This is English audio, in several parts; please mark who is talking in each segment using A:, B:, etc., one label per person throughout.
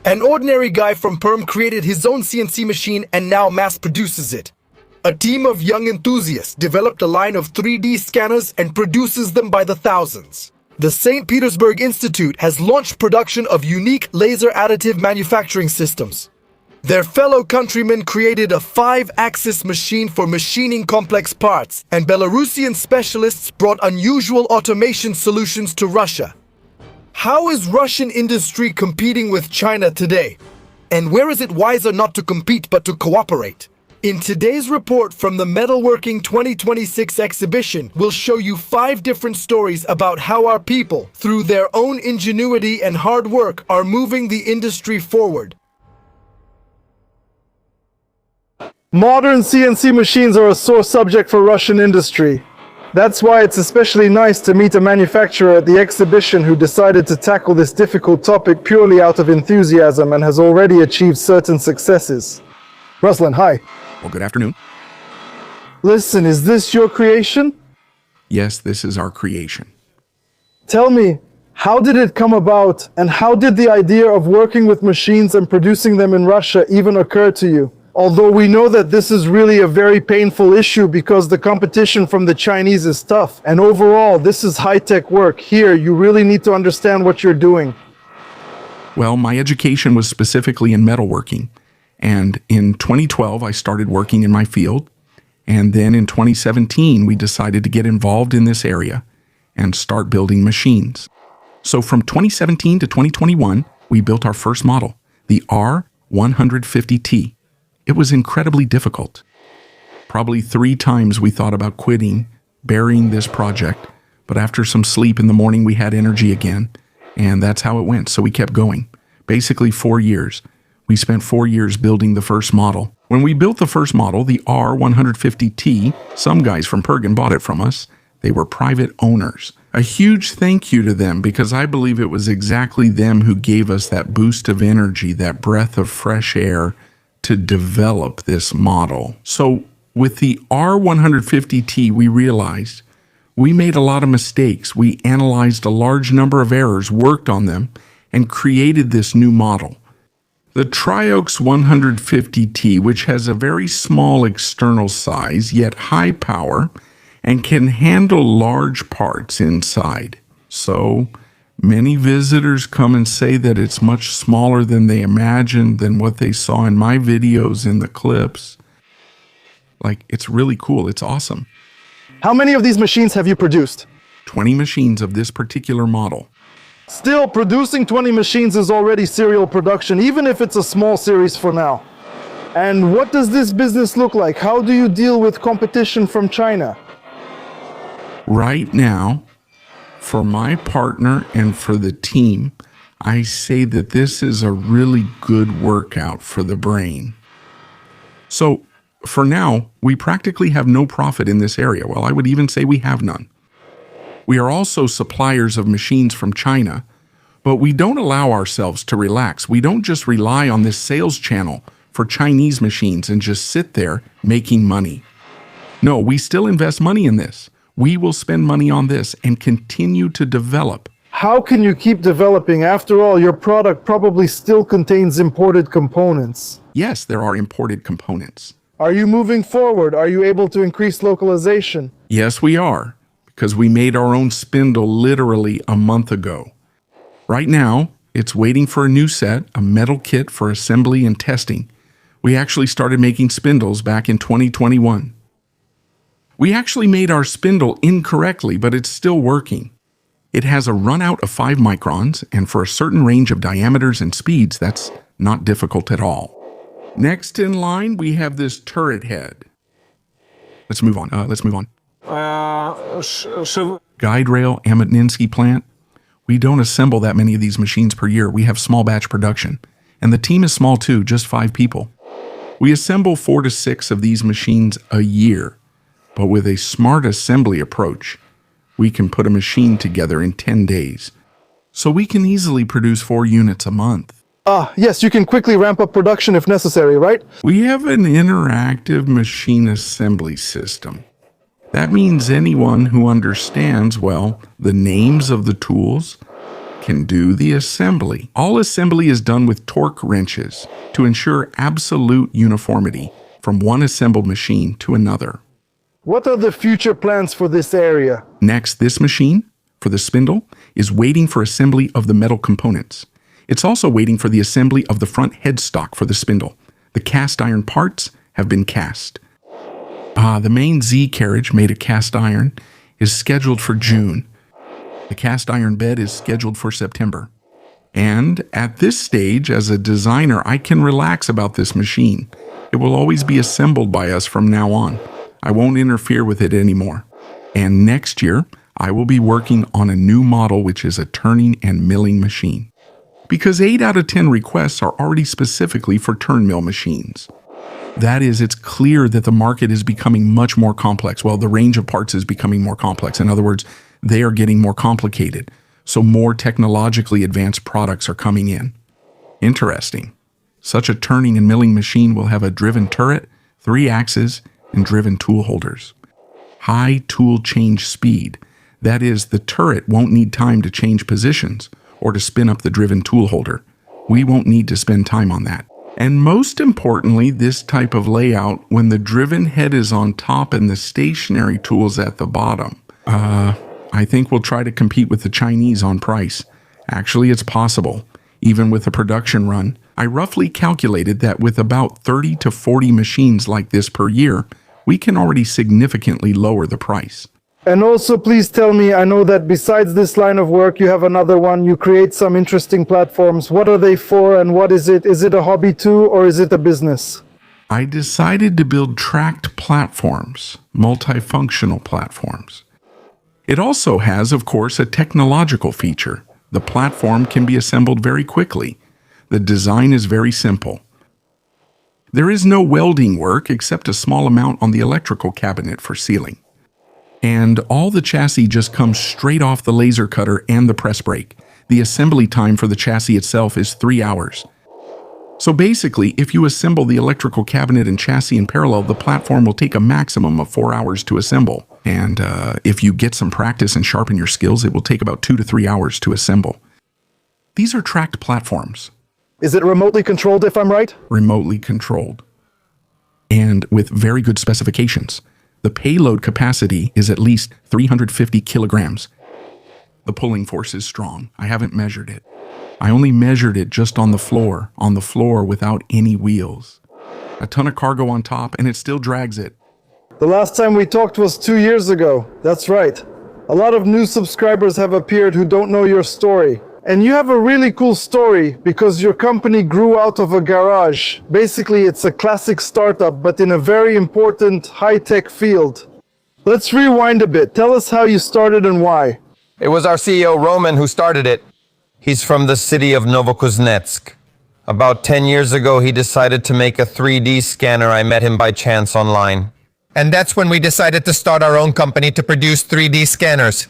A: An ordinary guy from Perm created his own CNC machine and now mass produces it. A team of young enthusiasts developed a line of 3D scanners and produces them by the thousands. The St. Petersburg Institute has launched production of unique laser additive manufacturing systems. Their fellow countrymen created a 5-axis machine for machining complex parts, and Belarusian specialists brought unusual automation solutions to Russia. How is Russian industry competing with China today? And where is it wiser not to compete but to cooperate? In today's report from the Metalworking 2026 exhibition, we'll show you 5 different stories about how our people, through their own ingenuity and hard work, are moving the industry forward.
B: Modern CNC machines are a sore subject for Russian industry. That's why it's especially nice to meet a manufacturer at the exhibition who decided to tackle this difficult topic purely out of enthusiasm and has already achieved certain successes. Ruslan, hi.
C: Well, good afternoon.
B: Listen, is this your creation?
C: Yes, this is our creation.
B: Tell me, how did it come about, and how did the idea of working with machines and producing them in Russia even occur to you? Although we know that this is really a very painful issue because the competition from the Chinese is tough, and overall, this is high-tech work. Here, you really need to understand what you're doing.
C: Well, my education was specifically in metalworking. And in 2012, I started working in my field. And then in 2017, we decided to get involved in this area and start building machines. So from 2017 to 2021, we built our first model, the R150T. It was incredibly difficult. Probably 3 times we thought about quitting, burying this project. But after some sleep in the morning, we had energy again. And that's how it went. So we kept going. Basically 4 years. We spent 4 years building the first model. When we built the first model, the R150T, some guys from Pergan bought it from us. They were private owners. A huge thank you to them because I believe it was exactly them who gave us that boost of energy, that breath of fresh air to develop this model. So with the R150T, we realized we made a lot of mistakes. We analyzed a large number of errors, worked on them, and created this new model. The Triox 150T, which has a very small external size, yet high power, and can handle large parts inside. So many visitors come and say that it's much smaller than they imagined, than what they saw in my videos in the clips. Like, it's really cool. It's awesome.
B: How many of these machines have you produced?
C: 20 machines of this particular model.
B: Still, producing 20 machines is already serial production, even if it's a small series for now. And what does this business look like? How do you deal with competition from China?
C: Right now, for my partner and for the team, I say that this is a really good workout for the brain. So, for now, we practically have no profit in this area. Well, I would even say we have none. We are also suppliers of machines from China, but we don't allow ourselves to relax. We don't just rely on this sales channel for Chinese machines and just sit there making money. No, we still invest money in this. We will spend money on this and continue to develop.
B: How can you keep developing? After all, your product probably still contains imported components.
C: Yes, there are imported components.
B: Are you moving forward? Are you able to increase localization?
C: Yes, we are, because we made our own spindle literally a month ago. Right now, it's waiting for a new set, a metal kit for assembly and testing. We actually started making spindles back in 2021. We actually made our spindle incorrectly, but it's still working. It has a runout of 5 microns, and for a certain range of diameters and speeds, that's not difficult at all. Next in line, we have this turret head. Let's move on. Guide rail, Amotninsky plant. We don't assemble that many of these machines per year. We have small batch production. And the team is small too, just 5 people. We assemble 4 to 6 of these machines a year. But with a smart assembly approach, we can put a machine together in 10 days. So we can easily produce 4 units a month.
B: Yes, you can quickly ramp up production if necessary, right?
C: We have an interactive machine assembly system. That means anyone who understands, well, the names of the tools can do the assembly. All assembly is done with torque wrenches to ensure absolute uniformity from one assembled machine to another.
B: What are the future plans for this area?
C: Next, this machine, for the spindle, is waiting for assembly of the metal components. It's also waiting for the assembly of the front headstock for the spindle. The cast iron parts have been cast. The main Z carriage made of cast iron is scheduled for June. The cast iron bed is scheduled for September. And at this stage, as a designer, I can relax about this machine. It will always be assembled by us from now on. I won't interfere with it anymore. And next year, I will be working on a new model, which is a turning and milling machine. Because 8 out of 10 requests are already specifically for turn mill machines. That is, it's clear that the market is becoming much more complex. Well, the range of parts is becoming more complex. In other words, they are getting more complicated. So more technologically advanced products are coming in. Interesting. Such a turning and milling machine will have a driven turret, 3 axes, and driven tool holders. High tool change speed. That is, the turret won't need time to change positions or to spin up the driven tool holder. We won't need to spend time on that. And most importantly, this type of layout, when the driven head is on top and the stationary tools at the bottom, I think we'll try to compete with the Chinese on price. Actually, it's possible. Even with a production run, I roughly calculated that with about 30 to 40 machines like this per year, we can already significantly lower the price.
B: And also, please tell me, I know that besides this line of work, you have another one. You create some interesting platforms. What are they for and what is it? Is it a hobby too, or is it a business?
C: I decided to build tracked platforms, multifunctional platforms. It also has, of course, a technological feature. The platform can be assembled very quickly. The design is very simple. There is no welding work except a small amount on the electrical cabinet for sealing. And all the chassis just comes straight off the laser cutter and the press brake. The assembly time for the chassis itself is 3 hours. So basically, if you assemble the electrical cabinet and chassis in parallel, the platform will take a maximum of 4 hours to assemble. And if you get some practice and sharpen your skills, it will take about 2 to 3 hours to assemble. These are tracked platforms.
B: Is it remotely controlled, if I'm right?
C: Remotely controlled. And with very good specifications. The payload capacity is at least 350 kilograms. The pulling force is strong. I haven't measured it. I only measured it just on the floor without any wheels. A ton of cargo on top, and it still drags it.
B: The last time we talked was 2 years ago. That's right. A lot of new subscribers have appeared who don't know your story. And you have a really cool story because your company grew out of a garage. Basically, it's a classic startup, but in a very important high-tech field. Let's rewind a bit. Tell us how you started and why.
D: It was our CEO, Roman, who started it. He's from the city of Novokuznetsk. About 10 years ago, he decided to make a 3D scanner. I met him by chance online.
E: And that's when we decided to start our own company to produce 3D scanners.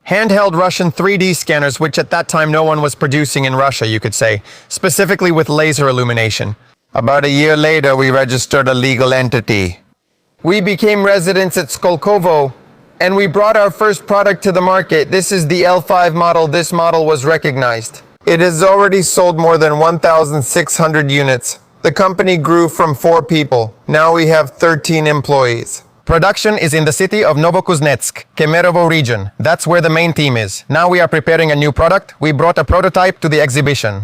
D: Handheld Russian 3D scanners, which at that time no one was producing in Russia, you could say, specifically with laser illumination. About a year later, we registered a legal entity. We became residents at Skolkovo, and we brought our first product to the market. This is the L5 model. This model was recognized. It has already sold more than 1,600 units. The company grew from 4 people. Now we have 13 employees. Production is in the city of Novokuznetsk, Kemerovo region. That's where the main team is. Now we are preparing a new product. We brought a prototype to the exhibition.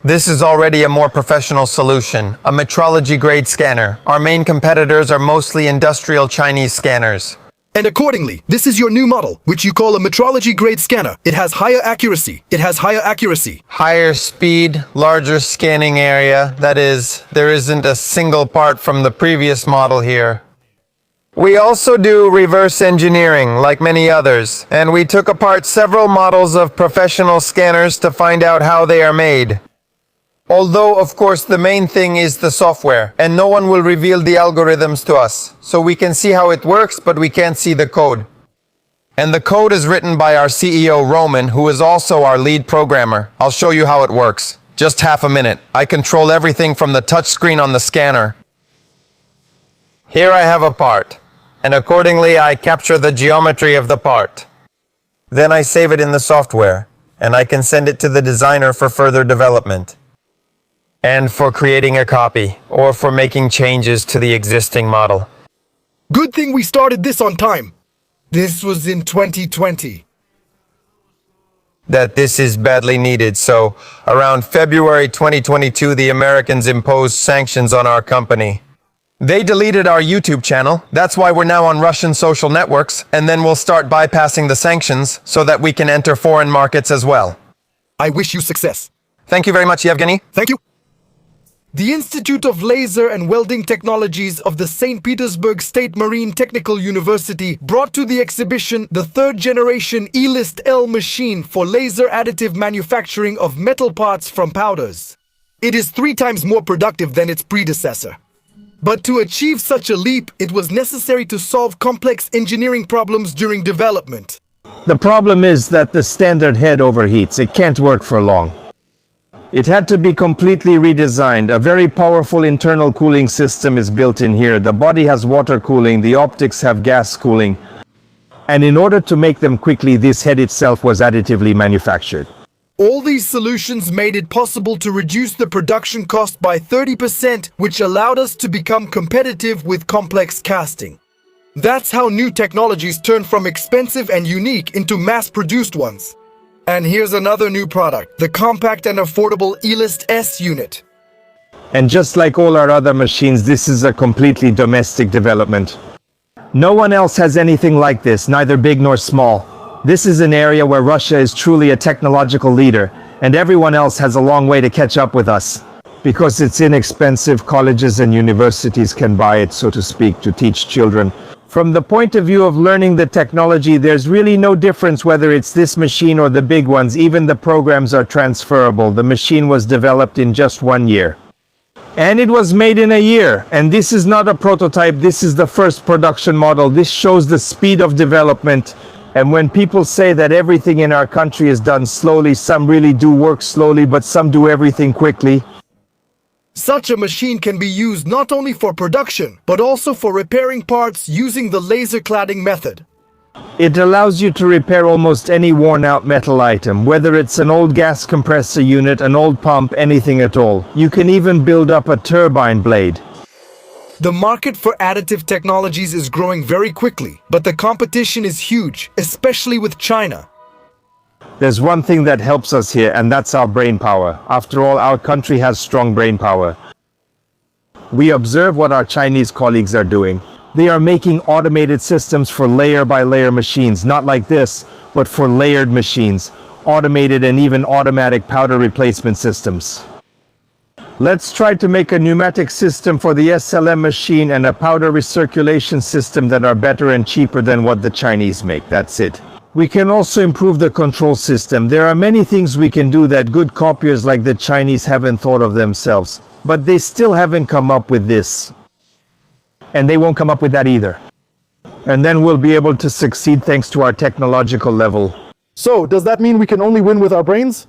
D: This is already a more professional solution, a metrology-grade scanner. Our main competitors are mostly industrial Chinese scanners.
A: And accordingly, this is your new model, which you call a metrology-grade scanner. It has higher accuracy.
D: Higher speed, larger scanning area. That is, there isn't a single part from the previous model here. We also do reverse engineering, like many others, and we took apart several models of professional scanners to find out how they are made. Although, of course, the main thing is the software, and no one will reveal the algorithms to us. So we can see how it works, but we can't see the code. And the code is written by our CEO, Roman, who is also our lead programmer. I'll show you how it works. Just half a minute. I control everything from the touchscreen on the scanner. Here I have a part. And accordingly, I capture the geometry of the part. Then I save it in the software. and I can send it to the designer for further development. And for creating a copy, or for making changes to the existing model.
A: Good thing we started this on time. This was in 2020.
D: That this is badly needed, so around February 2022, the Americans imposed sanctions on our company. They deleted our YouTube channel, that's why we're now on Russian social networks, and then we'll start bypassing the sanctions so that we can enter foreign markets as well.
A: I wish you success.
D: Thank you very much, Yevgeny.
A: Thank you. The Institute of Laser and Welding Technologies of the St. Petersburg State Marine Technical University brought to the exhibition the third-generation E-List L machine for laser additive manufacturing of metal parts from powders. It is 3 times more productive than its predecessor. But to achieve such a leap, it was necessary to solve complex engineering problems during development.
F: The problem is that the standard head overheats. It can't work for long. It had to be completely redesigned. A very powerful internal cooling system is built in here. The body has water cooling, the optics have gas cooling. And in order to make them quickly, this head itself was additively manufactured.
A: All these solutions made it possible to reduce the production cost by 30%, which allowed us to become competitive with complex casting. That's how new technologies turn from expensive and unique into mass-produced ones. And here's another new product, the compact and affordable E-List S unit.
F: And just like all our other machines, this is a completely domestic development. No one else has anything like this, neither big nor small. This is an area where Russia is truly a technological leader, and everyone else has a long way to catch up with us. Because it's inexpensive, colleges and universities can buy it, so to speak, to teach children. From the point of view of learning the technology, there's really no difference whether it's this machine or the big ones. Even the programs are transferable. The machine was developed in just 1 year. And it was made in a year. And this is not a prototype. This is the first production model. This shows the speed of development. And when people say that everything in our country is done slowly, some really do work slowly, but some do everything quickly.
A: Such a machine can be used not only for production, but also for repairing parts using the laser cladding method.
F: It allows you to repair almost any worn-out metal item, whether it's an old gas compressor unit, an old pump, anything at all. You can even build up a turbine blade.
A: The market for additive technologies is growing very quickly, but the competition is huge, especially with China.
F: There's one thing that helps us here, and that's our brain power. After all, our country has strong brain power. We observe what our Chinese colleagues are doing. They are making automated systems for layer-by-layer machines, not like this, but for layered machines, automated and even automatic powder replacement systems. Let's try to make a pneumatic system for the SLM machine and a powder recirculation system that are better and cheaper than what the Chinese make. That's it. We can also improve the control system. There are many things we can do that good copiers like the Chinese haven't thought of themselves. But they still haven't come up with this. And they won't come up with that either. And then we'll be able to succeed thanks to our technological level.
B: So, does that mean we can only win with our brains?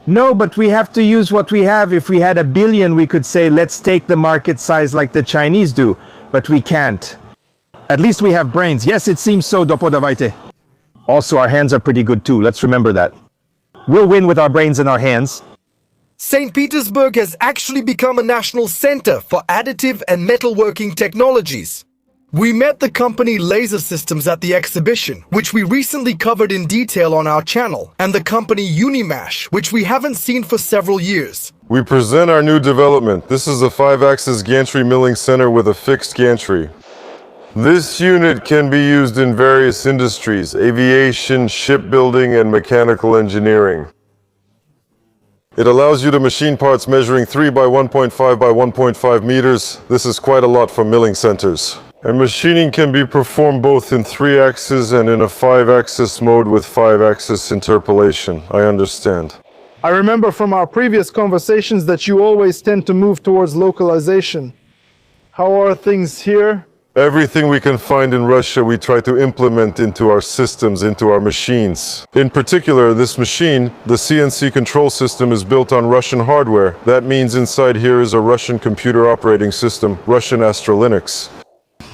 F: No, but we have to use what we have. If we had 1 billion, we could say, let's take the market size like the Chinese do. But we can't. At least we have brains. Yes, it seems so, dopodavайте. Also, our hands are pretty good too. Let's remember that. We'll win with our brains and our hands.
A: St. Petersburg has actually become a national center for additive and metalworking technologies. We met the company Laser Systems at the exhibition, which we recently covered in detail on our channel, and the company Unimash, which we haven't seen for several years.
G: We present our new development. This is a 5-axis gantry milling center with a fixed gantry. This unit can be used in various industries: aviation, shipbuilding, and mechanical engineering. It allows you to machine parts measuring 3 by 1.5 by 1.5 meters. This is quite a lot for milling centers. And machining can be performed both in 3-axis and in a 5-axis mode with 5-axis interpolation. I understand.
B: I remember from our previous conversations that you always tend to move towards localization. How are things here?
G: Everything we can find in Russia, we try to implement into our systems, into our machines. In particular, this machine, the CNC control system, is built on Russian hardware. That means inside here is a Russian computer operating system, Russian Astra Linux.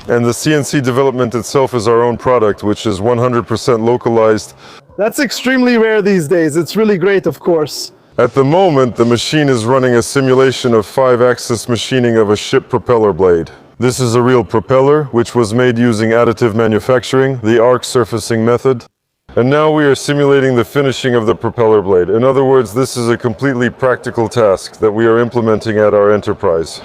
G: And the CNC development itself is our own product, which is 100% localized.
B: That's extremely rare these days. It's really great, of course.
G: At the moment, the machine is running a simulation of 5-axis machining of a ship propeller blade. This is a real propeller, which was made using additive manufacturing, the arc surfacing method. And now we are simulating the finishing of the propeller blade. In other words, this is a completely practical task that we are implementing at our enterprise.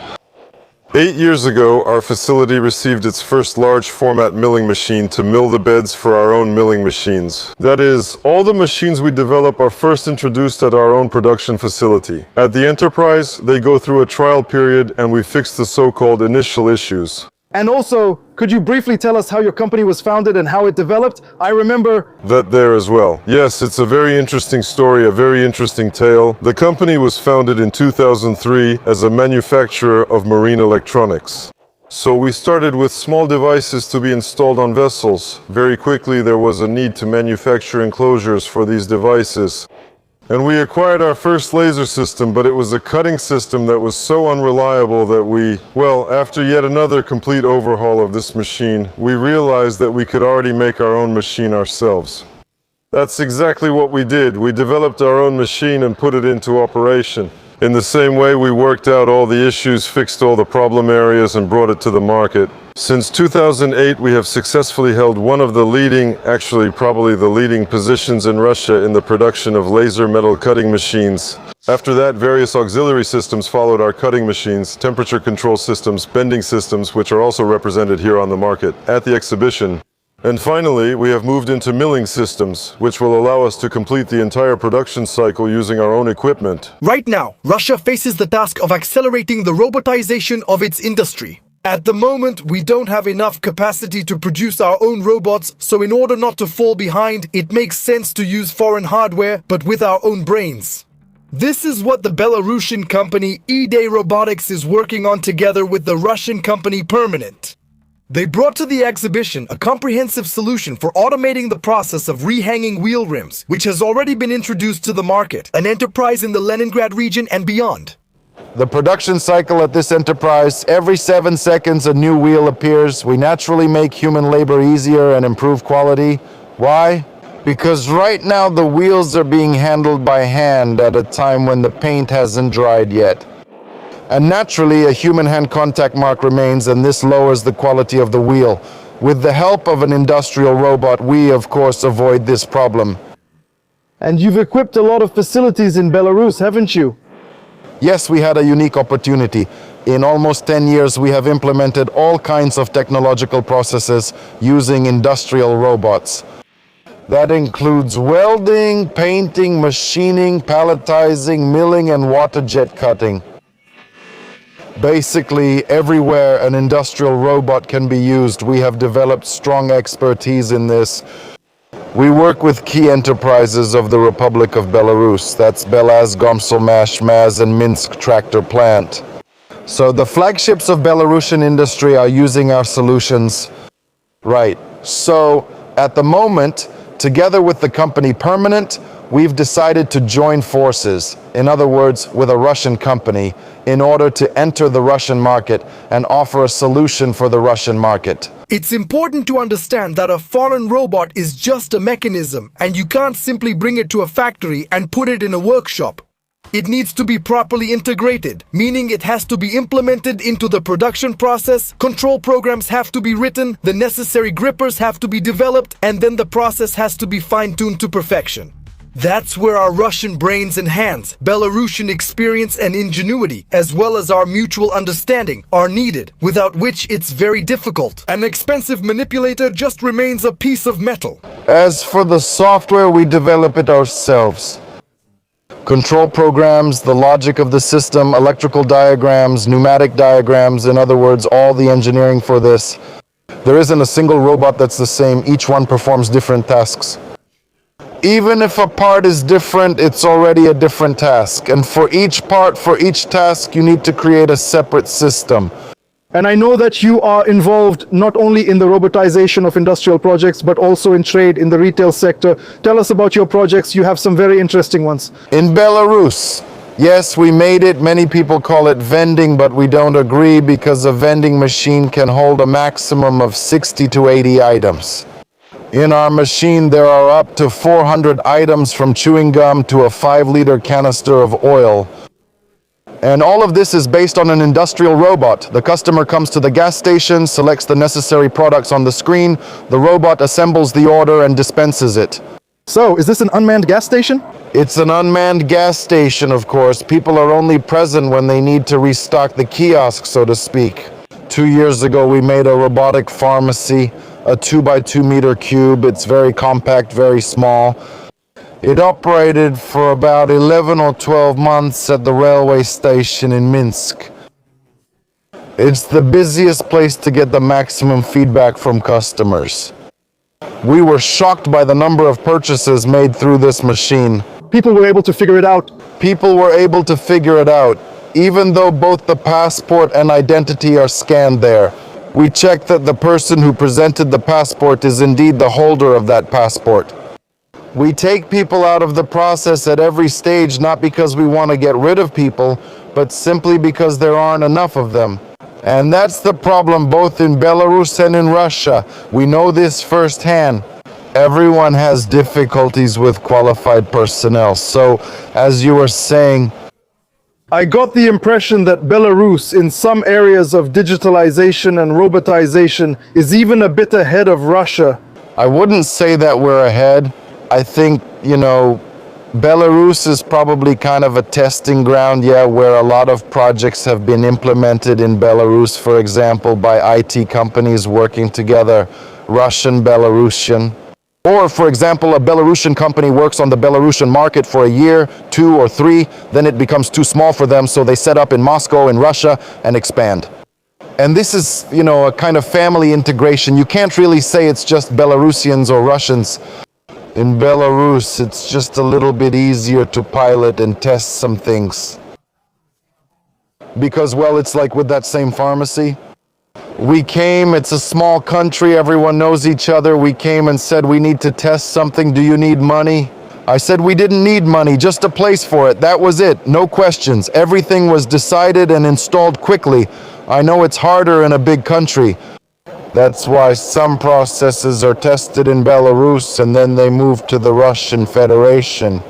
G: 8 years ago, our facility received its first large format milling machine to mill the beds for our own milling machines. That is, all the machines we develop are first introduced at our own production facility. At the enterprise, they go through a trial period and we fix the so-called initial issues.
B: And also, could you briefly tell us how your company was founded and how it developed? I remember
G: That there as well. Yes, it's a very interesting story, a very interesting tale. The company was founded in 2003 as a manufacturer of marine electronics. So we started with small devices to be installed on vessels. Very quickly there was a need to manufacture enclosures for these devices. And we acquired our first laser system, but it was a cutting system that was so unreliable that after yet another complete overhaul of this machine, we realized that we could already make our own machine ourselves. That's exactly what we did. We developed our own machine and put it into operation. In the same way, we worked out all the issues, fixed all the problem areas, and brought it to the market. Since 2008, we have successfully held one of the leading, actually probably the leading positions in Russia in the production of laser metal cutting machines. After that, various auxiliary systems followed our cutting machines, temperature control systems, bending systems, which are also represented here on the market at the exhibition. And finally, we have moved into milling systems, which will allow us to complete the entire production cycle using our own equipment.
A: Right now, Russia faces the task of accelerating the robotization of its industry. At the moment, we don't have enough capacity to produce our own robots, so in order not to fall behind, it makes sense to use foreign hardware, but with our own brains. This is what the Belarusian company E-Day Robotics is working on together with the Russian company Permanent. They brought to the exhibition a comprehensive solution for automating the process of rehanging wheel rims, which has already been introduced to the market, an enterprise in the Leningrad region and beyond.
H: The production cycle at this enterprise, every 7 seconds a new wheel appears. We naturally make human labor easier and improve quality. Why? Because right now the wheels are being handled by hand at a time when the paint hasn't dried yet. And naturally, a human hand contact mark remains, and this lowers the quality of the wheel. With the help of an industrial robot, we, of course, avoid this problem.
B: And you've equipped a lot of facilities in Belarus, haven't you?
H: Yes, we had a unique opportunity. In almost 10 years, we have implemented all kinds of technological processes using industrial robots. That includes welding, painting, machining, palletizing, milling, and water jet cutting. Basically, everywhere an industrial robot can be used, we have developed strong expertise in this. We work with key enterprises of the Republic of Belarus. That's Belaz, Gomselmash, Maz, and Minsk tractor plant. So the flagships of Belarusian industry are using our solutions. Right. So at the moment, together with the company Permanent, we've decided to join forces, in other words, with a Russian company, in order to enter the Russian market and offer a solution for the Russian market.
A: It's important to understand that a foreign robot is just a mechanism, and you can't simply bring it to a factory and put it in a workshop. It needs to be properly integrated, meaning it has to be implemented into the production process, control programs have to be written, the necessary grippers have to be developed, and then the process has to be fine-tuned to perfection. That's where our Russian brains and hands, Belarusian experience and ingenuity, as well as our mutual understanding, are needed, without which it's very difficult. An expensive manipulator just remains a piece of metal.
H: As for the software, we develop it ourselves. Control programs, the logic of the system, electrical diagrams, pneumatic diagrams, in other words, all the engineering for this. There isn't a single robot that's the same. Each one performs different tasks. Even if a part is different, it's already a different task. And for each part, for each task, you need to create a separate system.
B: And I know that you are involved not only in the robotization of industrial projects, but also in trade in the retail sector. Tell us about your projects. You have some very interesting ones.
H: In Belarus, Yes, we made it. Many people call it vending, but we don't agree because a vending machine can hold a maximum of 60 to 80 items. In our machine, there are up to 400 items from chewing gum to a 5-liter canister of oil. And all of this is based on an industrial robot. The customer comes to the gas station, selects the necessary products on the screen, the robot assembles the order and dispenses it.
B: So, is this an unmanned gas station?
H: It's an unmanned gas station, of course. People are only present when they need to restock the kiosk, so to speak. 2 years ago, we made a robotic pharmacy, a 2 by 2 meter cube. It's very compact, very small. It operated for about 11 or 12 months at the railway station in Minsk. It's the busiest place to get the maximum feedback from customers. We were shocked by the number of purchases made through this machine.
B: People were able to figure it out.
H: People were able to figure it out, even though both the passport and identity are scanned there. We checked that the person who presented the passport is indeed the holder of that passport. We take people out of the process at every stage, not because we want to get rid of people, but simply because there aren't enough of them. And that's the problem both in Belarus and in Russia. We know this firsthand. Everyone has difficulties with qualified personnel. So, as you were saying,
B: I got the impression that Belarus, in some areas of digitalization and robotization, is even a bit ahead of Russia.
H: I wouldn't say that we're ahead. I think, Belarus is probably kind of a testing ground, where a lot of projects have been implemented in Belarus, for example, by IT companies working together, Russian, Belarusian. Or, for example, a Belarusian company works on the Belarusian market for a year, 2 or 3, then it becomes too small for them, so they set up in Moscow, in Russia, and expand. And this is, a kind of family integration. You can't really say it's just Belarusians or Russians. In Belarus, it's just a little bit easier to pilot and test some things. Because, it's like with that same pharmacy. We came, it's a small country, everyone knows each other. We came and said, we need to test something. Do you need money? I said we didn't need money, just a place for it. That was it, no questions. Everything was decided and installed quickly. I know it's harder in a big country. That's why some processes are tested in Belarus and then they move to the Russian Federation.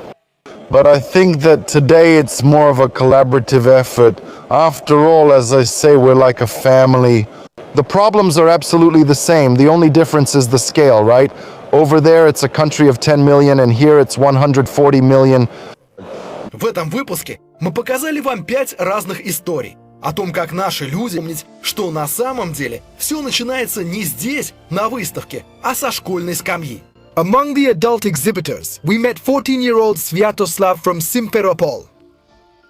H: But I think that today it's more of a collaborative effort. After all, as I say, we're like a family. The problems are absolutely the same. The only difference is the scale, right? Over there it's a country of 10 million and here it's 140 million.
A: В этом выпуске мы показали вам 5 разных историй о том, как наши люди помнят, что на самом деле все начинается не здесь, на выставке, а со школьной скамьи. Among the adult exhibitors, we met 14-year-old Sviatoslav from Simferopol.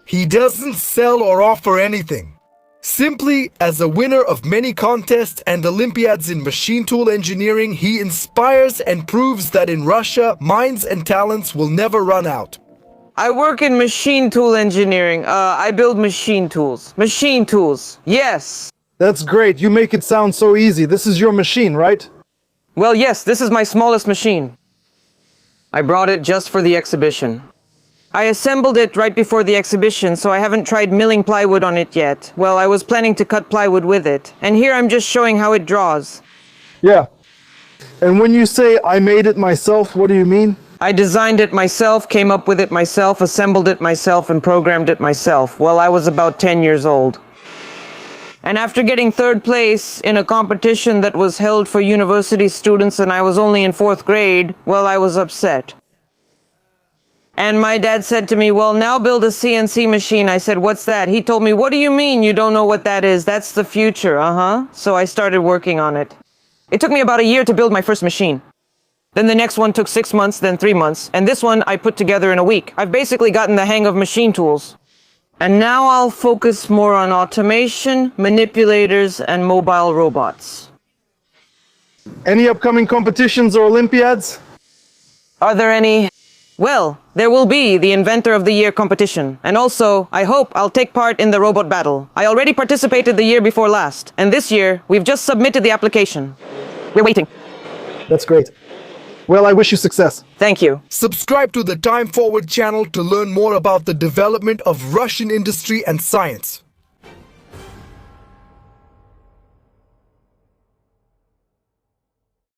A: He doesn't sell or offer anything. Simply, as a winner of many contests and Olympiads in machine tool engineering, he inspires and proves that in Russia, minds and talents will never run out.
I: I work in machine tool engineering. I build machine tools. Machine tools, yes.
B: That's great. You make it sound so easy. This is your machine, right?
I: Well, yes, this is my smallest machine. I brought it just for the exhibition. I assembled it right before the exhibition, so I haven't tried milling plywood on it yet. Well, I was planning to cut plywood with it. And here I'm just showing how it draws.
B: Yeah. And when you say I made it myself, what do you mean?
I: I designed it myself, came up with it myself, assembled it myself, and programmed it myself. Well, I was about 10 years old. And after getting 3rd place in a competition that was held for university students and I was only in 4th grade, well, I was upset. And my dad said to me, well, now build a CNC machine. I said, what's that? He told me, what do you mean you don't know what that is? That's the future, So I started working on it. It took me about a year to build my first machine. Then the next one took 6 months, then 3 months. And this one I put together in a week. I've basically gotten the hang of machine tools. And now I'll focus more on automation, manipulators, and mobile robots.
B: Any upcoming competitions or Olympiads?
I: Are there any? Well, there will be the Inventor of the Year competition. And also, I hope I'll take part in the robot battle. I already participated the year before last. And this year, we've just submitted the application. We're waiting.
B: That's great. Well, I wish you success.
I: Thank you.
A: Subscribe to the Time Forward channel to learn more about the development of Russian industry and science.